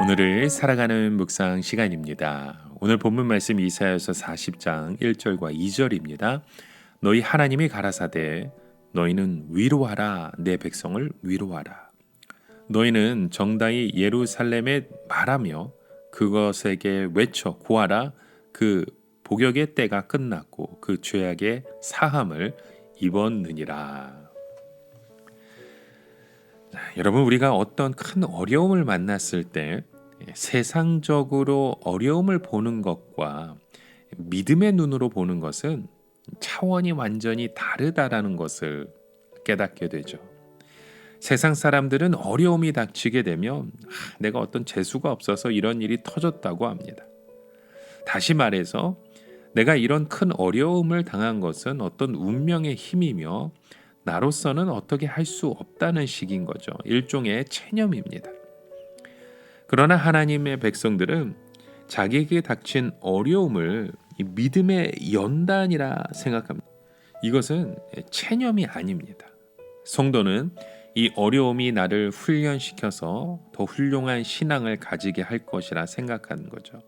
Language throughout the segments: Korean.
오늘을 살아가는 묵상 시간입니다. 오늘 본문 말씀 이사야서 40장 1절과 2절입니다. 너희 하나님이 가라사대 너희는 위로하라 내 백성을 위로하라. 너희는 정다이 예루살렘에 말하며 그것에게 외쳐 고하라. 그 복역의 때가 끝났고 그 죄악의 사함을 입었느니라. 여러분, 우리가 어떤 큰 어려움을 만났을 때 세상적으로 어려움을 보는 것과 믿음의 눈으로 보는 것은 차원이 완전히 다르다라는 것을 깨닫게 되죠. 세상 사람들은 어려움이 닥치게 되면 내가 어떤 재수가 없어서 이런 일이 터졌다고 합니다. 다시 말해서 내가 이런 큰 어려움을 당한 것은 어떤 운명의 힘이며 나로서는 어떻게 할 수 없다는 식인 거죠. 일종의 체념입니다. 그러나 하나님의 백성들은 자기에게 닥친 어려움을 믿음의 연단이라 생각합니다. 이것은 체념이 아닙니다. 성도는 이 어려움이 나를 훈련시켜서 더 훌륭한 신앙을 가지게 할 것이라 생각하는 거죠.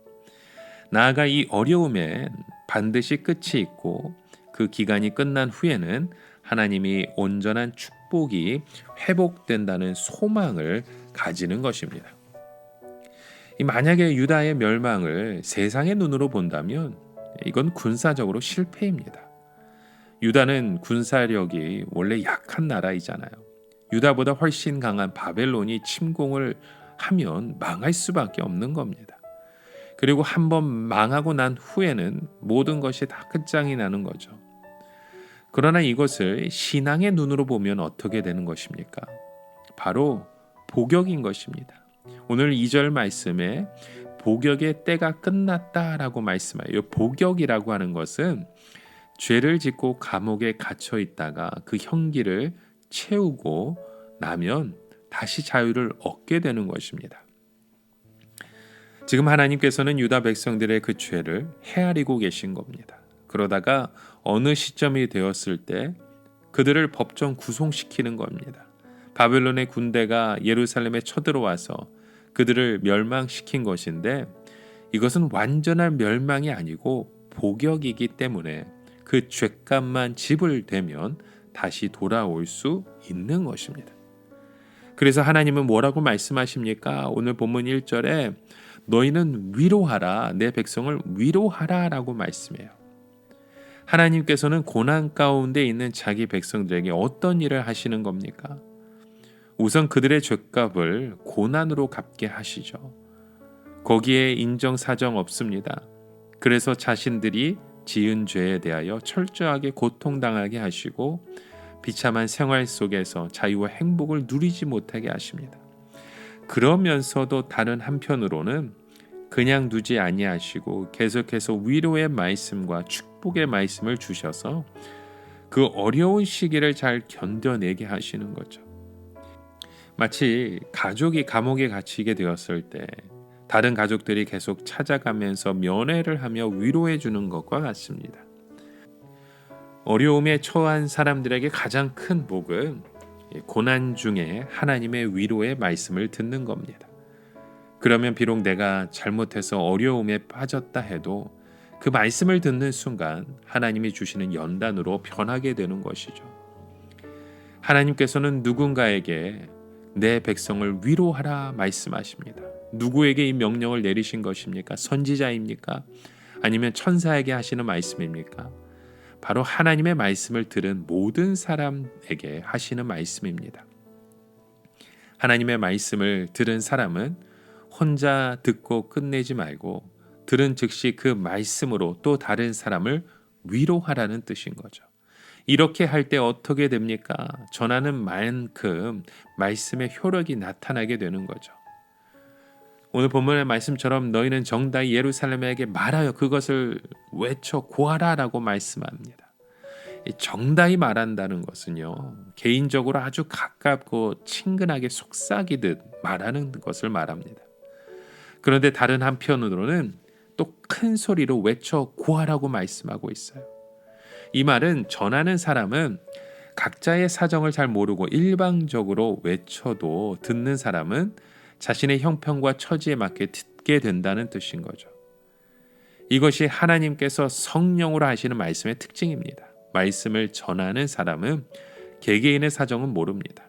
나아가 이 어려움엔 반드시 끝이 있고 그 기간이 끝난 후에는 하나님이 온전한 축복이 회복된다는 소망을 가지는 것입니다. 만약에 유다의 멸망을 세상의 눈으로 본다면 이건 군사적으로 실패입니다. 유다는 군사력이 원래 약한 나라이잖아요. 유다보다 훨씬 강한 바벨론이 침공을 하면 망할 수밖에 없는 겁니다. 그리고 한번 망하고 난 후에는 모든 것이 다 끝장이 나는 거죠. 그러나 이것을 신앙의 눈으로 보면 어떻게 되는 것입니까? 바로 복역인 것입니다. 오늘 2절 말씀에 복역의 때가 끝났다라고 말씀해요. 복역이라고 하는 것은 죄를 짓고 감옥에 갇혀 있다가 그 형기를 채우고 나면 다시 자유를 얻게 되는 것입니다. 지금 하나님께서는 유다 백성들의 그 죄를 헤아리고 계신 겁니다. 그러다가 어느 시점이 되었을 때 그들을 법정 구속시키는 겁니다. 바벨론의 군대가 예루살렘에 쳐들어와서 그들을 멸망시킨 것인데 이것은 완전한 멸망이 아니고 복역이기 때문에 그 죄값만 지불되면 다시 돌아올 수 있는 것입니다. 그래서 하나님은 뭐라고 말씀하십니까? 오늘 본문 1절에 너희는 위로하라 내 백성을 위로하라 라고 말씀해요. 하나님께서는 고난 가운데 있는 자기 백성들에게 어떤 일을 하시는 겁니까? 우선 그들의 죄값을 고난으로 갚게 하시죠. 거기에 인정사정 없습니다. 그래서 자신들이 지은 죄에 대하여 철저하게 고통당하게 하시고 비참한 생활 속에서 자유와 행복을 누리지 못하게 하십니다. 그러면서도 다른 한편으로는 그냥 두지 아니하시고 계속해서 위로의 말씀과 축복의 말씀을 주셔서 그 어려운 시기를 잘 견뎌내게 하시는 거죠. 마치 가족이 감옥에 갇히게 되었을 때 다른 가족들이 계속 찾아가면서 면회를 하며 위로해 주는 것과 같습니다. 어려움에 처한 사람들에게 가장 큰 복은 고난 중에 하나님의 위로의 말씀을 듣는 겁니다. 그러면 비록 내가 잘못해서 어려움에 빠졌다 해도 그 말씀을 듣는 순간 하나님이 주시는 연단으로 변하게 되는 것이죠. 하나님께서는 누군가에게 내 백성을 위로하라 말씀하십니다. 누구에게 이 명령을 내리신 것입니까? 선지자입니까? 아니면 천사에게 하시는 말씀입니까? 바로 하나님의 말씀을 들은 모든 사람에게 하시는 말씀입니다. 하나님의 말씀을 들은 사람은 혼자 듣고 끝내지 말고 들은 즉시 그 말씀으로 또 다른 사람을 위로하라는 뜻인 거죠. 이렇게 할 때 어떻게 됩니까? 전하는 만큼 말씀의 효력이 나타나게 되는 거죠. 오늘 본문의 말씀처럼 너희는 정다이 예루살렘에게 말하여 그것을 외쳐 고하라라고 말씀합니다. 정다이 말한다는 것은요, 개인적으로 아주 가깝고 친근하게 속삭이듯 말하는 것을 말합니다. 그런데 다른 한편으로는 또 큰 소리로 외쳐 고하라고 말씀하고 있어요. 이 말은 전하는 사람은 각자의 사정을 잘 모르고 일방적으로 외쳐도 듣는 사람은 자신의 형편과 처지에 맞게 듣게 된다는 뜻인 거죠. 이것이 하나님께서 성령으로 하시는 말씀의 특징입니다. 말씀을 전하는 사람은 개개인의 사정은 모릅니다.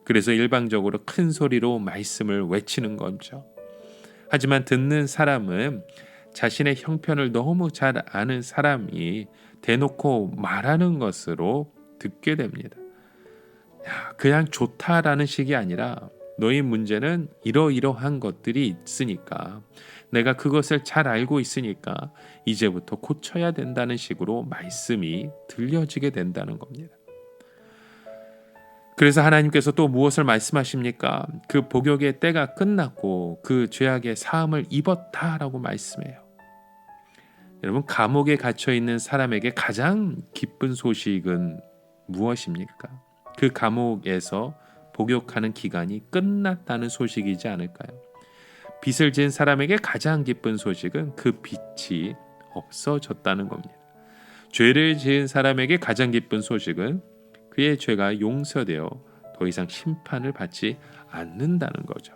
그래서 일방적으로 큰 소리로 말씀을 외치는 거죠. 하지만 듣는 사람은 자신의 형편을 너무 잘 아는 사람이 대놓고 말하는 것으로 듣게 됩니다. 그냥 좋다라는 식이 아니라 너희 문제는 이러이러한 것들이 있으니까 내가 그것을 잘 알고 있으니까 이제부터 고쳐야 된다는 식으로 말씀이 들려지게 된다는 겁니다. 그래서 하나님께서 또 무엇을 말씀하십니까? 그 복역의 때가 끝났고 그 죄악의 사함을 입었다라고 말씀해요. 여러분, 감옥에 갇혀 있는 사람에게 가장 기쁜 소식은 무엇입니까? 그 감옥에서 복역하는 기간이 끝났다는 소식이지 않을까요? 빚을 지은 사람에게 가장 기쁜 소식은 그 빚이 없어졌다는 겁니다. 죄를 지은 사람에게 가장 기쁜 소식은 그의 죄가 용서되어 더 이상 심판을 받지 않는다는 거죠.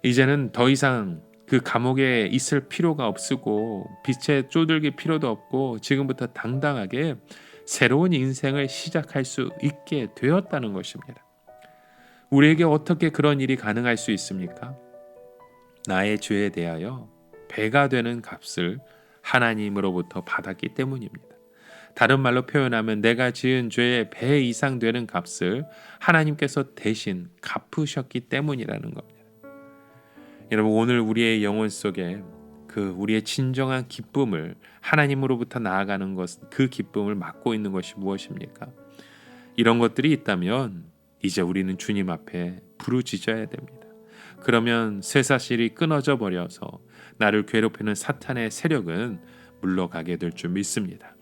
이제는 더 이상 그 감옥에 있을 필요가 없고 빚에 쪼들길 필요도 없고 지금부터 당당하게 새로운 인생을 시작할 수 있게 되었다는 것입니다. 우리에게 어떻게 그런 일이 가능할 수 있습니까? 나의 죄에 대하여 배가 되는 값을 하나님으로부터 받았기 때문입니다. 다른 말로 표현하면 내가 지은 죄의 배 이상 되는 값을 하나님께서 대신 갚으셨기 때문이라는 겁니다. 여러분, 오늘 우리의 영혼 속에 그 우리의 진정한 기쁨을 하나님으로부터 나아가는 것, 그 기쁨을 맡고 있는 것이 무엇입니까? 이런 것들이 있다면 이제 우리는 주님 앞에 부르짖어야 됩니다. 그러면 쇠사슬이 끊어져 버려서 나를 괴롭히는 사탄의 세력은 물러가게 될 줄 믿습니다.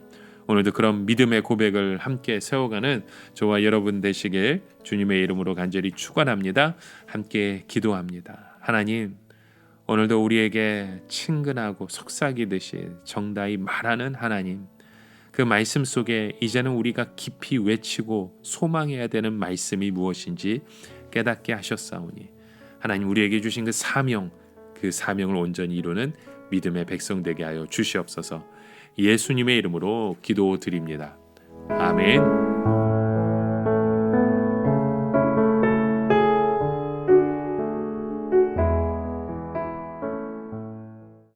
오늘도 그런 믿음의 고백을 함께 세워가는 저와 여러분 되시길 주님의 이름으로 간절히 축원합니다. 함께 기도합니다. 하나님, 오늘도 우리에게 친근하고 속삭이듯이 정다이 말하는 하나님, 그 말씀 속에 이제는 우리가 깊이 외치고 소망해야 되는 말씀이 무엇인지 깨닫게 하셨사오니 하나님, 우리에게 주신 그 사명을 온전히 이루는 믿음의 백성 되게 하여 주시옵소서. 예수님의 이름으로 기도드립니다. 아멘.